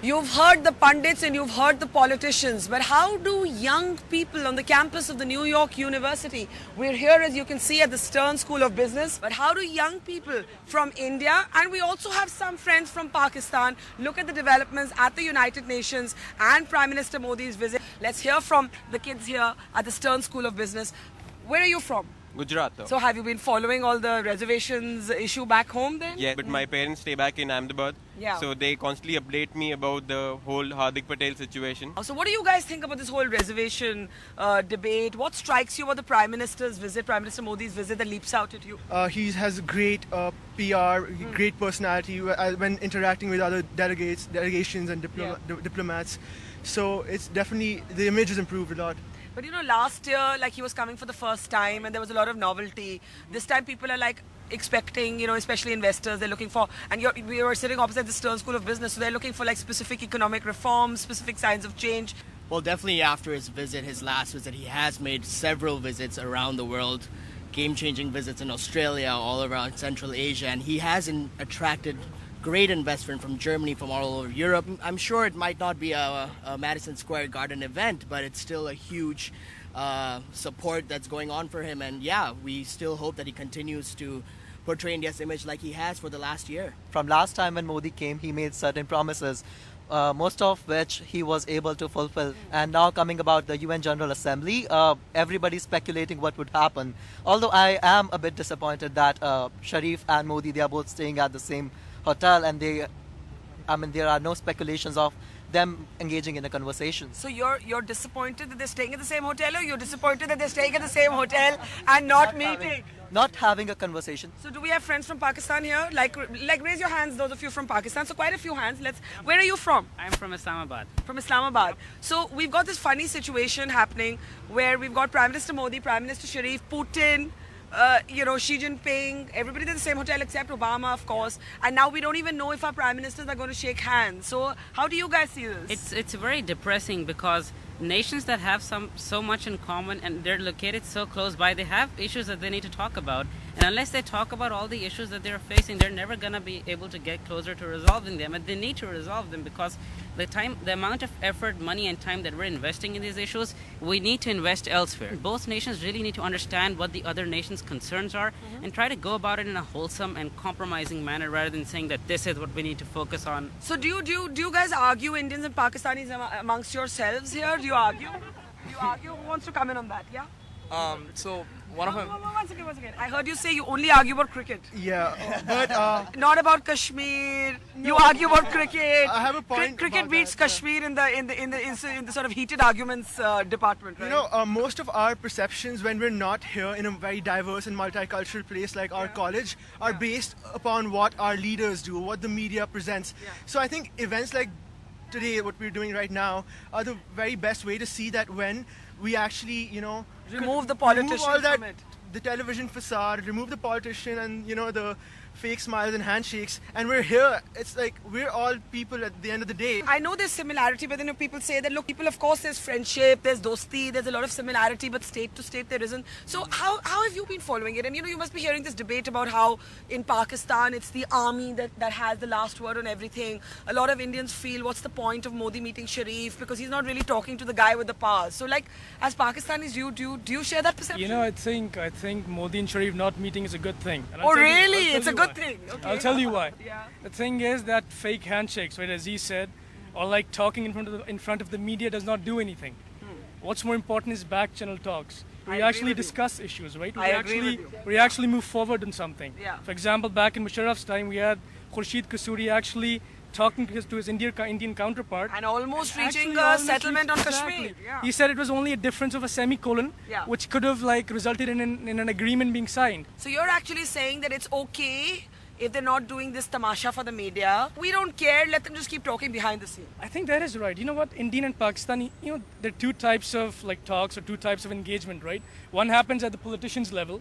You've heard the pundits and you've heard the politicians, but how do young people on the campus of the New York University, we're here as you can see at the Stern School of Business, but how do young people from India, and we also have some friends from Pakistan, look at the developments at the United Nations and Prime Minister Modi's visit? Let's hear from the kids here at the Stern School of Business. Where are you from? Gujarat. Though. So have you been following all the reservations issue back home then? Yeah, but my parents stay back in Ahmedabad. Yeah. So they constantly update me about the whole Hardik Patel situation. So what do you guys think about this whole reservation debate? What strikes you about the Prime Minister's visit, Prime Minister Modi's visit that leaps out at you? He has great PR, great personality when interacting with other delegations and diplomats. So it's definitely, the image has improved a lot. But you know, last year, like he was coming for the first time and there was a lot of novelty. This time people are like expecting, you know, especially investors, they're looking for, and we were sitting opposite the Stern School of Business, so they're looking for like specific economic reforms, specific signs of change. Well, definitely after his visit, his last visit, he has made several visits around the world, game-changing visits in Australia, all around Central Asia, and he has attracted great investment from Germany, from all over Europe. I'm sure it might not be a Madison Square Garden event, but it's still a huge support that's going on for him. And yeah, we still hope that he continues to portray India's image like he has for the last year. From last time when Modi came, he made certain promises, most of which he was able to fulfill. And now coming about the UN General Assembly, everybody's speculating what would happen. Although I am a bit disappointed that Sharif and Modi, they are both staying at the same hotel, and there are no speculations of them engaging in a conversation. So you're disappointed that they're staying at the same hotel, or you're disappointed that they're staying at the same hotel and not meeting? Not having a conversation. So do we have friends from Pakistan here? Like raise your hands, those of you from Pakistan. So quite a few hands. Where are you from? I'm from Islamabad. From Islamabad. So we've got this funny situation happening where we've got Prime Minister Modi, Prime Minister Sharif, Putin, Xi Jinping, everybody in the same hotel except Obama, of course. And now we don't even know if our prime ministers are going to shake hands. So how do you guys see this? It's very depressing because nations that have so much in common and they're located so close by, they have issues that they need to talk about. And unless they talk about all the issues that they're facing, they're never going to be able to get closer to resolving them. And they need to resolve them because the amount of effort, money and time that we're investing in these issues, we need to invest elsewhere. Both nations really need to understand what the other nation's concerns are and try to go about it in a wholesome and compromising manner rather than saying that this is what we need to focus on. So do you guys argue, Indians and Pakistanis, amongst yourselves here? Do you argue? Who wants to come in on that? Yeah? So one of them. One second. I heard you say you only argue about cricket. Yeah, but not about Kashmir. No, you argue about cricket. I have a point. Cricket beats Kashmir in the sort of heated arguments department, right? You know, most of our perceptions when we're not here in a very diverse and multicultural place like our college are based upon what our leaders do, what the media presents. Yeah. So I think events like today, what we're doing right now, are the very best way to see that when we actually, remove the politician from it. The television facade, remove the politician and, the fake smiles and handshakes, and we're here. It's like we're all people at the end of the day. I know there's similarity, but then people say that, look, people, of course, there's friendship, there's dosti, there's a lot of similarity, but state to state there isn't. So how have you been following it? And, you must be hearing this debate about how in Pakistan it's the army that has the last word on everything. A lot of Indians feel, what's the point of Modi meeting Sharif? Because he's not really talking to the guy with the powers. So, like, as Pakistanis, do you share that perception? I think Modi and Sharif not meeting is a good thing. Oh, really? It's a good thing. Okay. I'll tell you why. Yeah. The thing is that fake handshakes, right, as he said, or like talking in front of the media does not do anything. What's more important is back channel talks. We actually discuss issues, right? We actually move forward on something. Yeah. For example, back in Musharraf's time, we had Khurshid Kasuri actually talking to his Indian counterpart. And almost reaching a settlement on Kashmir. Yeah. He said it was only a difference of a semicolon, which could have resulted in an agreement being signed. So you're actually saying that it's okay if they're not doing this tamasha for the media. We don't care, let them just keep talking behind the scene. I think that is right. You know what, Indian and Pakistani, there are two types of talks or two types of engagement, right? One happens at the politicians level,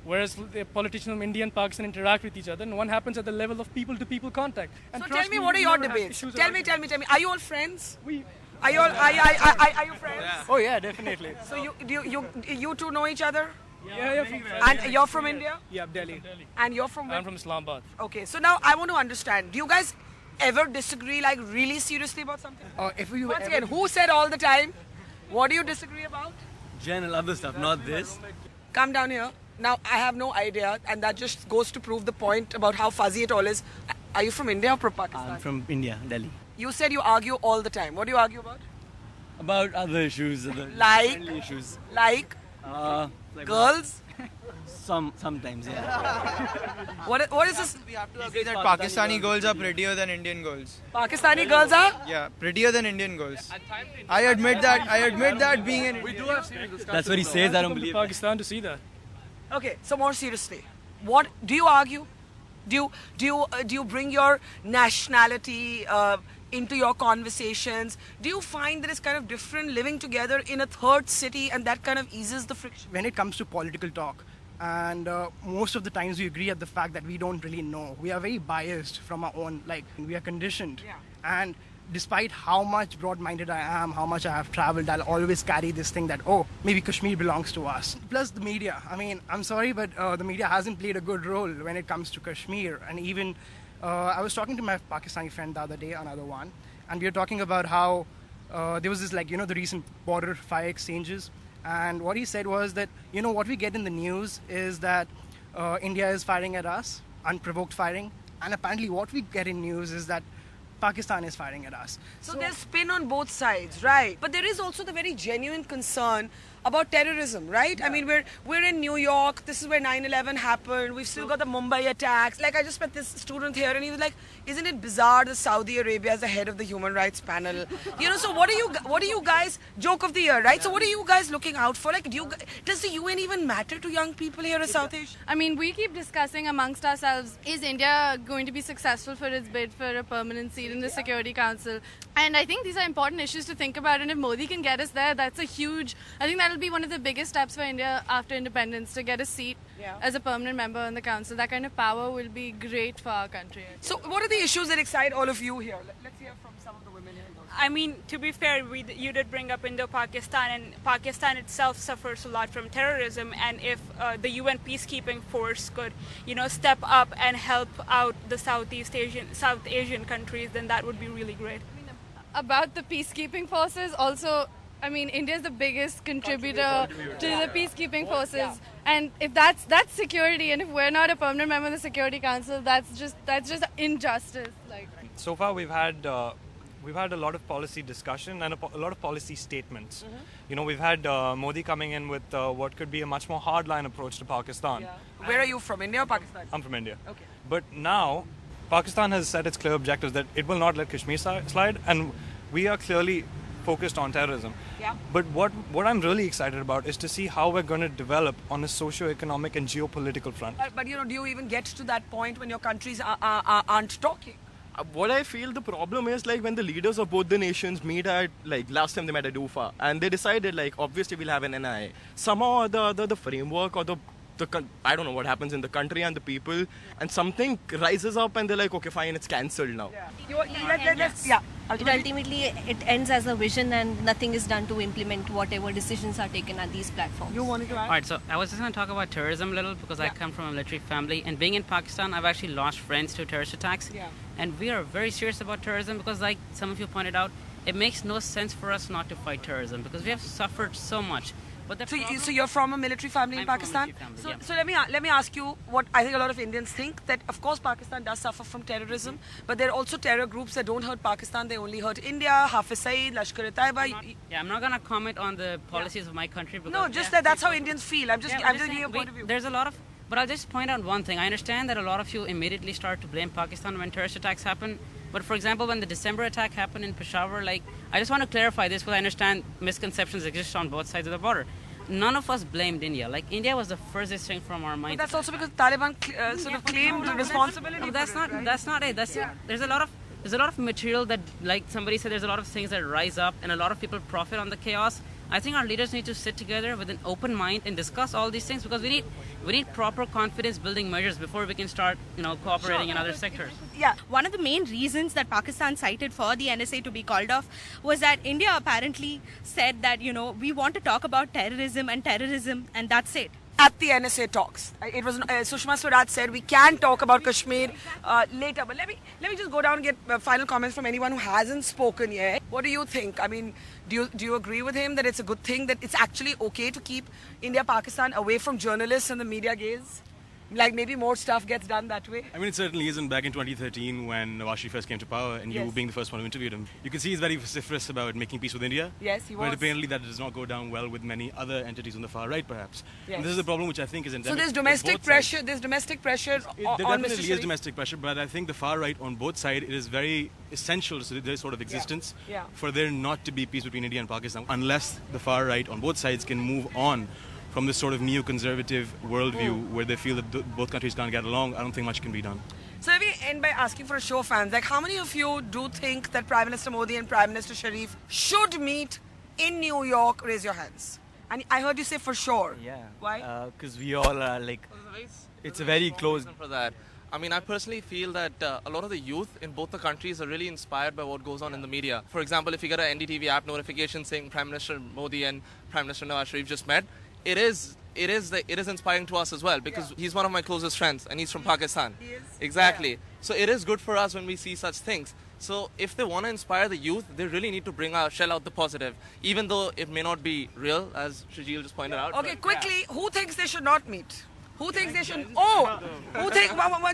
whereas the politicians of India and Pakistan interact with each other, and one happens at the level of people-to-people contact. And so tell me, what are your debates? Tell me. Are you all friends? Are you friends? Yeah. Oh yeah, definitely. So you two know each other? Yeah. And you're from India? Yeah, Delhi. And you're from where? I'm from Islamabad. Okay, so now I want to understand. Do you guys ever disagree, like really seriously about something? If we Once again, who said all the time? What do you disagree about? general other stuff, not this. Come down here. Now, I have no idea, and that just goes to prove the point about how fuzzy it all is. Are you from India or from Pakistan? I'm from India, Delhi. You said you argue all the time. What do you argue about? About other issues, other Like? friendly issues. Like Like girls? sometimes, yeah. What is this? We have to agree that Pakistani girls are prettier than Indian girls. Pakistani girls are? Yeah, prettier than Indian girls. I admit that. I admit that being an Indian. That's what he says. I don't believe that. Pakistan to see that. Okay, so more seriously, what do you argue? Do you bring your nationality into your conversations? Do you find that it's kind of different living together in a third city, and that kind of eases the friction? When it comes to political talk, and most of the times we agree at the fact that we don't really know. We are very biased from our own, like we are conditioned. Yeah. And despite how much broad-minded I am, how much I have traveled, I'll always carry this thing that, oh, maybe Kashmir belongs to us. Plus the media. I mean, I'm sorry, but the media hasn't played a good role when it comes to Kashmir. And even, I was talking to my Pakistani friend the other day, another one, and we were talking about how there was this, like, the recent border fire exchanges. And what he said was that, what we get in the news is that India is firing at us, unprovoked firing. And apparently what we get in news is that Pakistan is firing at us. So there's spin on both sides, right? But there is also the very genuine concern about terrorism, right? Yeah. I mean, we're in New York. This is where 9/11 happened. We've still got the Mumbai attacks. Like, I just met this student here, and he was like, "Isn't it bizarre that Saudi Arabia is the head of the human rights panel?" So what are you guys? Joke of the year, right? So what are you guys looking out for? Like, does the UN even matter to young people here in South Asia? I mean, we keep discussing amongst ourselves, is India going to be successful for its bid for a permanent seat in the Security Council? And I think these are important issues to think about, and if Modi can get us there, that's a huge, I think that'll be one of the biggest steps for India after independence, to get a seat as a permanent member in the council. That kind of power will be great for our country. So what are the issues that excite all of you here? Let's hear from some of the women here. I mean, to be fair, you did bring up Indo-Pakistan, and Pakistan itself suffers a lot from terrorism. And if the UN peacekeeping force could, step up and help out the South Asian countries, then that would be really great. About the peacekeeping forces, also, I mean, India is the biggest contributor to the peacekeeping forces, and if that's security, and if we're not a permanent member of the Security Council, that's just injustice. Like, so far, we've had a lot of policy discussion and a lot of policy statements. We've had Modi coming in with what could be a much more hardline approach to Pakistan. Yeah. Where are you from, India or Pakistan? I'm from India. Okay. But now, Pakistan has set its clear objectives that it will not let Kashmir slide, and we are clearly focused on terrorism. Yeah. But what I'm really excited about is to see how we're going to develop on a socio-economic and geopolitical front. But do you even get to that point when your countries aren't talking? What I feel the problem is, like, when the leaders of both the nations meet at, like, last time they met at Ufa, and they decided, like, obviously we'll have an NIA. Somehow or the framework or I don't know what happens in the country and the people, and something rises up and they're like, okay, fine, it's cancelled now. Ultimately, it ends as a vision and nothing is done to implement whatever decisions are taken at these platforms. You wanted to add? Alright, so I was just going to talk about terrorism a little because I come from a military family, and being in Pakistan, I've actually lost friends to terrorist attacks. Yeah. And we are very serious about terrorism because, like some of you pointed out, it makes no sense for us not to fight terrorism because we have suffered so much. But so you're from a military family in Pakistan? So let me ask you what I think a lot of Indians think, that of course Pakistan does suffer from terrorism, but there are also terror groups that don't hurt Pakistan, they only hurt India, Hafiz Saeed, Lashkar-e-Taiba. I'm not going to comment on the policies of my country. Because no, just that's how Indians feel. I'm just giving you a point of view. There's a lot of, but I'll just point out one thing. I understand that a lot of you immediately start to blame Pakistan when terrorist attacks happen. But for example, when the December attack happened in Peshawar, I just want to clarify this because I understand misconceptions exist on both sides of the border. None of us blamed India. India was the furthest thing from our mind. But that's also because Taliban sort of claimed responsibility. No, that's not it. There's a lot of material that, like somebody said, there's a lot of things that rise up, and a lot of people profit on the chaos. I think our leaders need to sit together with an open mind and discuss all these things because we need proper confidence building measures before we can start, cooperating in other sectors. Yeah, one of the main reasons that Pakistan cited for the NSA to be called off was that India apparently said that, we want to talk about terrorism, and that's it. at the NSA talks. It was Sushma Swaraj said we can talk about Kashmir later. But let me just go down and get final comments from anyone who hasn't spoken yet. What do you think? I mean, do you agree with him that it's a good thing, that it's actually okay to keep India-Pakistan away from journalists and the media gaze? Like maybe more stuff gets done that way? I mean, it certainly isn't. Back in 2013 when Nawaz Sharif first came to power and you being the first one who interviewed him, you can see he's very vociferous about making peace with India. Yes, he was. But apparently that does not go down well with many other entities on the far right, perhaps. Yes. And this is a problem which I think is endemic. So there's domestic pressure. There's domestic pressure There on Mr. definitely is Sharif? domestic pressure, but I think the far right on both sides, it is very essential to their sort of existence Yeah. for there not to be peace between India and Pakistan unless the far right on both sides can move on from this sort of neoconservative worldview where they feel that both countries can't get along. I don't think much can be done. So let me end by asking for a show of hands. Like, how many of you do think that Prime Minister Modi and Prime Minister Sharif should meet in New York? Raise your hands. And I heard you say for sure. Yeah. Why? Because we all are like, it's a very close. For that. I mean, I personally feel that a lot of the youth in both the countries are really inspired by what goes on in the media. For example, if you get an NDTV app notification saying Prime Minister Modi and Prime Minister Nawaz Sharif just met, it is inspiring to us as well, because he's one of my closest friends and he's from Pakistan. He is? Exactly. So it is good for us when we see such things. So if they want to inspire the youth, they really need to shell out the positive, even though it may not be real, as Shajil just pointed out. Okay, quickly, who thinks they should not meet? Who thinks they should? Oh,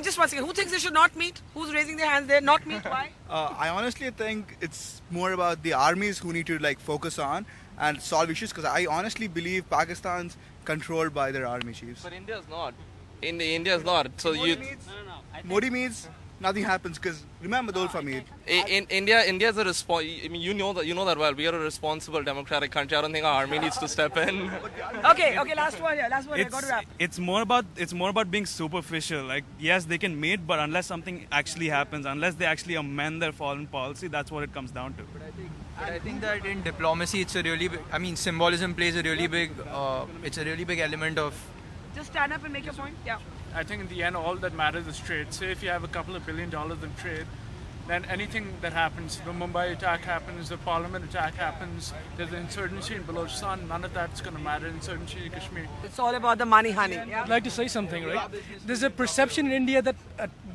just one second. Who thinks they should not meet? Who's raising their hands there? Not meet? Why? I honestly think it's more about the armies who need to like focus on and solve issues, because I honestly believe Pakistan's controlled by their army chiefs. But India's not. India is not. So Modi means nothing happens, because remember Dolfa Meet. India is a response. I mean, you know that well. We are a responsible democratic country. I don't think our army needs to step in. Okay, last one here. I got to wrap. It's more about being superficial. Like, yes, they can meet, but unless something actually happens, unless they actually amend their foreign policy, that's what it comes down to. But I think that in diplomacy, it's a really big, I mean, symbolism plays a really big, it's a really big element of. Just stand up and make your point. Yeah. I think in the end, all that matters is trade. Say if you have a couple of $1 billion in trade, then anything that happens, the Mumbai attack happens, the Parliament attack happens, there's an insurgency in Balochistan, none of that's going to matter, insurgency in Kashmir. It's all about the money, honey. Yeah? I'd like to say something, right? There's a perception in India that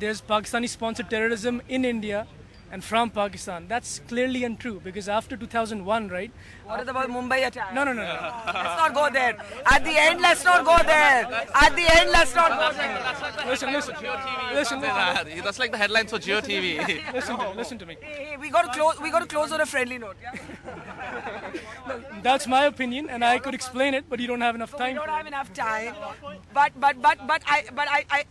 there's Pakistani-sponsored terrorism in India and from Pakistan. That's clearly untrue, because after 2001, right? What about Mumbai attack? No. Let's not go there. At the end, let's not go there. At the end, let's not go there. Listen. That's like the headlines for GeoTV. Listen to me. Hey, we got to close on a friendly note. Yeah? That's my opinion, and I could explain it, but you don't have enough time. We don't have enough time. But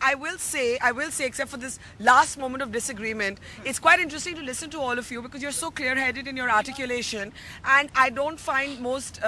I will say, except for this last moment of disagreement, it's quite interesting to listen to all of you, because you're so clear-headed in your articulation, and I don't find most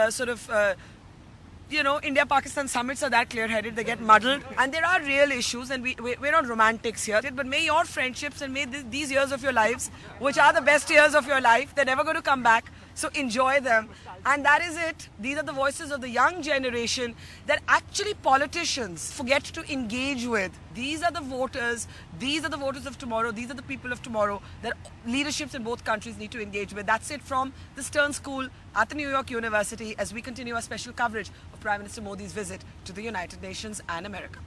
India-Pakistan summits are that clear-headed. They get muddled, and there are real issues, and we're not romantics here. But may your friendships and may these years of your lives, which are the best years of your life, they're never going to come back. So enjoy them. And that is it. These are the voices of the young generation that actually politicians forget to engage with. These are the voters. These are the voters of tomorrow. These are the people of tomorrow that leaderships in both countries need to engage with. That's it from the Stern School at the New York University as we continue our special coverage of Prime Minister Modi's visit to the United Nations and America.